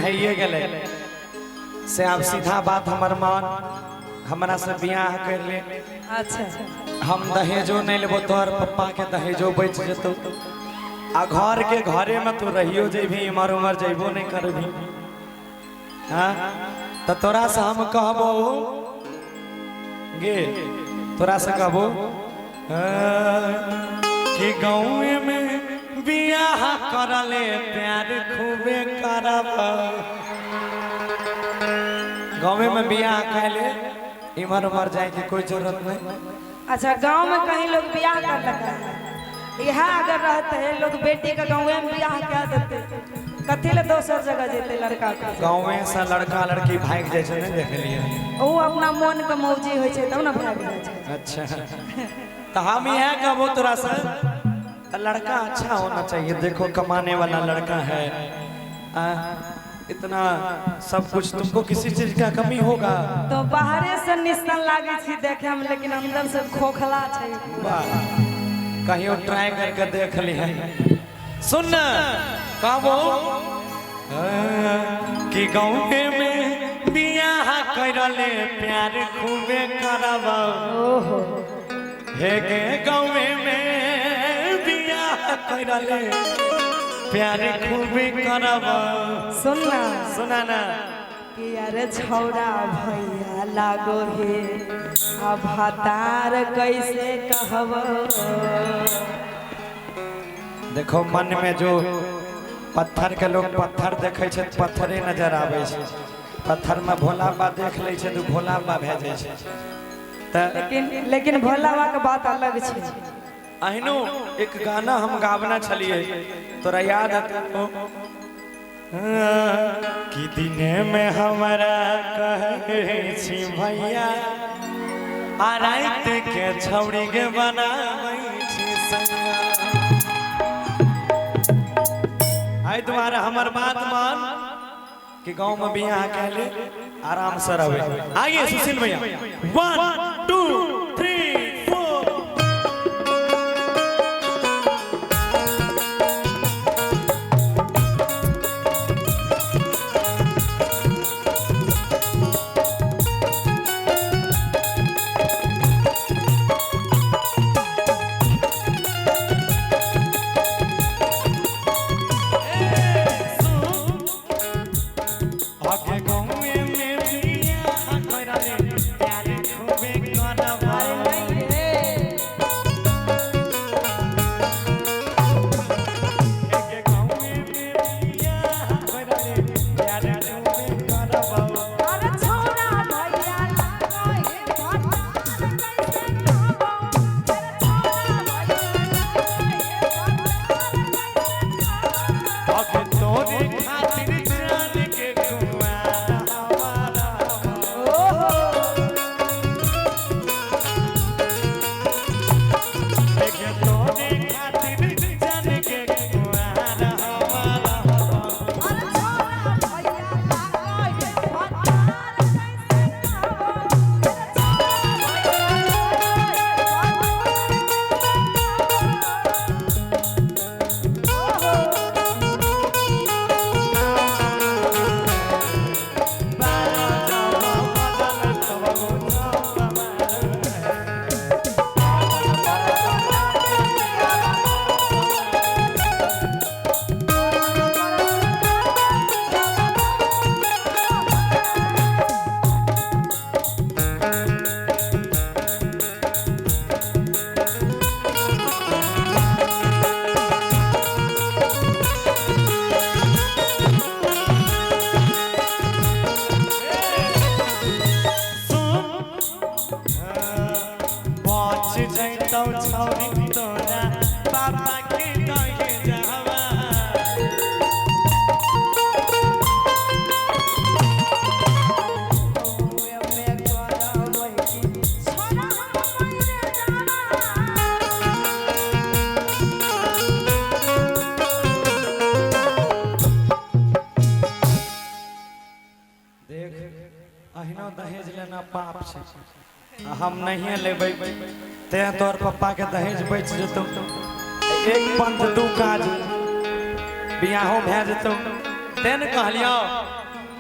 भइए गेले से आप सीधा बात हमर मान हमरा से बियाह कर ले। अच्छा हम दहेजो नहीं लेबो, तोहर पप्पा के दहेजो बच जतो आ घर के घरे में तू रहियो जेबी, इमर उमर जेबो नहीं करबी। हाँ तो तोरा से हम कहबो गे, तोरा से कहबो कि गाँव में बियाह करले प्यार खूबे करब। गाँव में बियाह कैले इमर उमर जाए की कोई जरूरत नहीं। अच्छा गांव में कहीं लोग ब्याह कर लगा है, यह अगर रहते हैं लोग बेटी का गाँव में ब्याह क्या देते, कथी ले दोसर जगह जेते लड़का का। गाँव में से लड़का लड़की भाग जाए नहीं देख लिए, वो अपना मन के मौजी होय छै तब ना भाग जाए छै। अच्छा तो हम यह कहबो तोरा से लड़का अच्छा होना चाहिए। देखो कमाने वाला लड़का है, इतना सब कुछ, तुमको किसी चीज का कमी होगा तो बाहरे से निस्तन लागे छी देखे में, लेकिन अंदर से खोखला छै। कहीं ट्राई करके देख ली है। सुन कहबो कि गाँव में बियाह करले प्यार खूबे करब। हे गे गाँव में बियाह करले प्यार खूबे करब। सुनना सुना ना कि अरे छौड़ा भैया लागो हे अब हतार कैसे कहब। देखो मन में जो पत्थर के लोग पत्थर देखे छे, पत्थरे नजर आवे छे। पत्थर में भोला बा देख ले छे तो भोला बा भेजे छे। लेकिन भोला बा के बात अलग छे। अहिनो एक गाना हम गावना छलिए, तोरा याद है कि दिने में हमरा कहे छी भैया आ रात के छौड़ी के बनाबै छी संगा। आई तुम्हारा हमर बात मान कि गांव में बियाह कहले आराम से रहे। आइए सुशील भैया 1 2 3 4। अहिनो दहेज लेना पाप छे, हम नहीं लेबै ते तोर पप्पा के दहेज बच जतो, एक पंथ दू काज बियाहो भे जतो। तेन कहलियो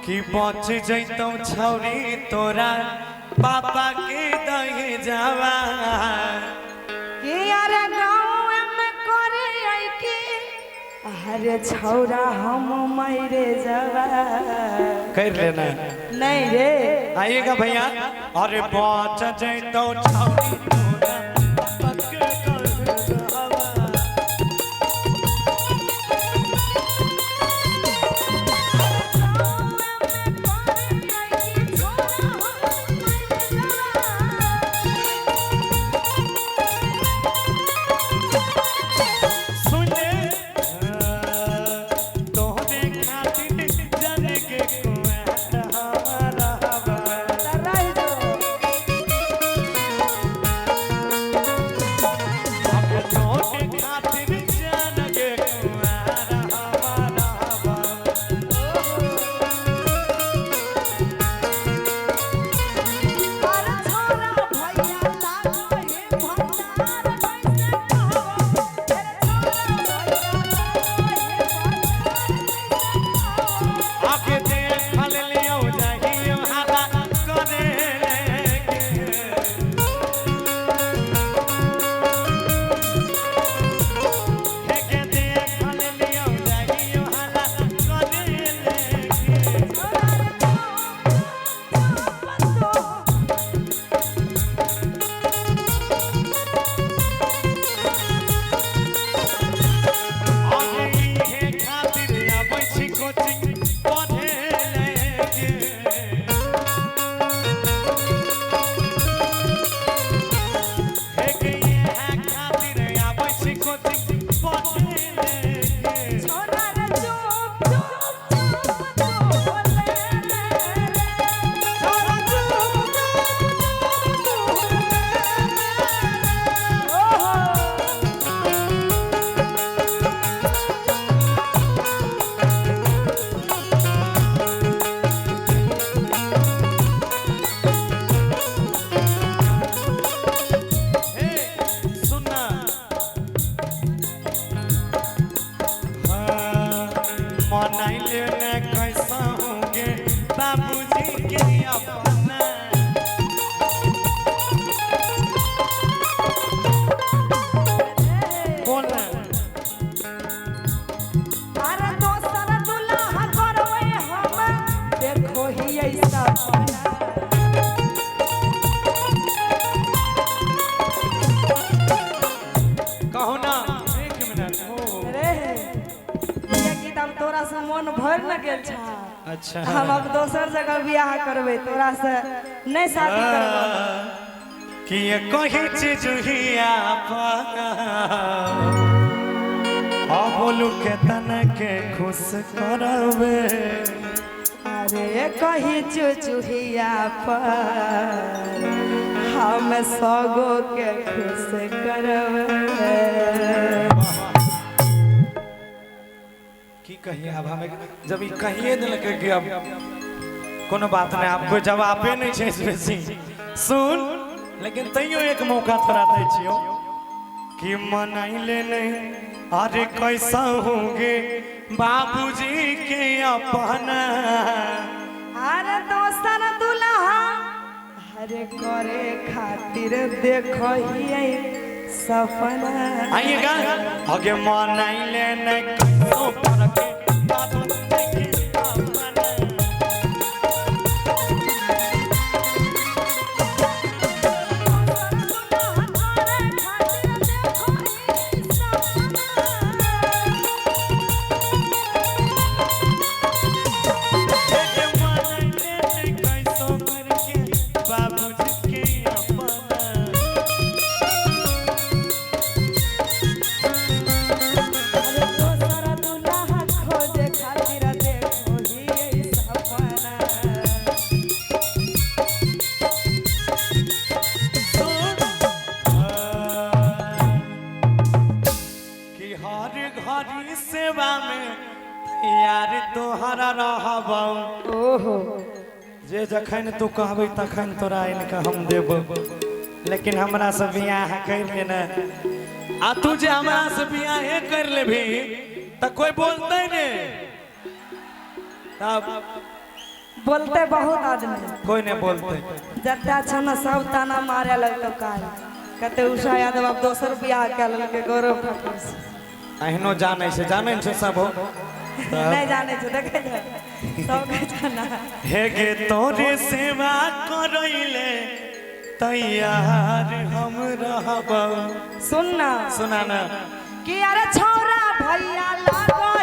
कि बच जैतौ छौरी तोरा पापा के दहे जावा कि अरे गाँव में करे आई के अरे छौरा हम मरे जावा कर लेना नहीं रे आइएगा भैया अरे बच जैतौ छौरी तोरा पापा के दहे जावा मन भर न गेल छा। अच्छा हम अब दोसर जगह बियाह करबे तोरा से नहीं शादी करबो कि ये कही चीज हिया बोलू के तन के खुश करबे अरे कही चुचुहिया पर हम सगो के खुश करबे की कहिए अब हमें जब ये कहिए दिलक कि अब कोनो बात नहीं आपको जवाबे नहीं छै बेसी सुन लेकिन तैयो एक मौका थोड़ा दै छियो कि मनाइले नहीं अरे कैसा होंगे बाबूजी के अपना अरे दोसर दुल्हा अरे करे खातिर देखो ही सपना आइएगा आगे मनाइले नहीं कैसो करके बाबूजी के अपना सेवा में यार तोहरा रहब ओहो जे जखन तू कहबै तखन तोरा इनका हम देब लेकिन हमरा से बियाह कर लेना आ तू जे हमरा से बियाह कर लेभी त कोई बोलते ने तब बोलते बहुत आदमी कोई नहीं बोलते। जते अच्छा न सब ताना मारे लगतो काल कहते उषा यादव अब दोसर बियाह के ललके गौरव ठाकुर से। अहिनो जाने से सब हो नहीं जाने से देखे सब के जाना। हे गे तोरे सेवा करैले तैयार हम रहब। सुनना सुना ना कि अरे छौरा भैया लागो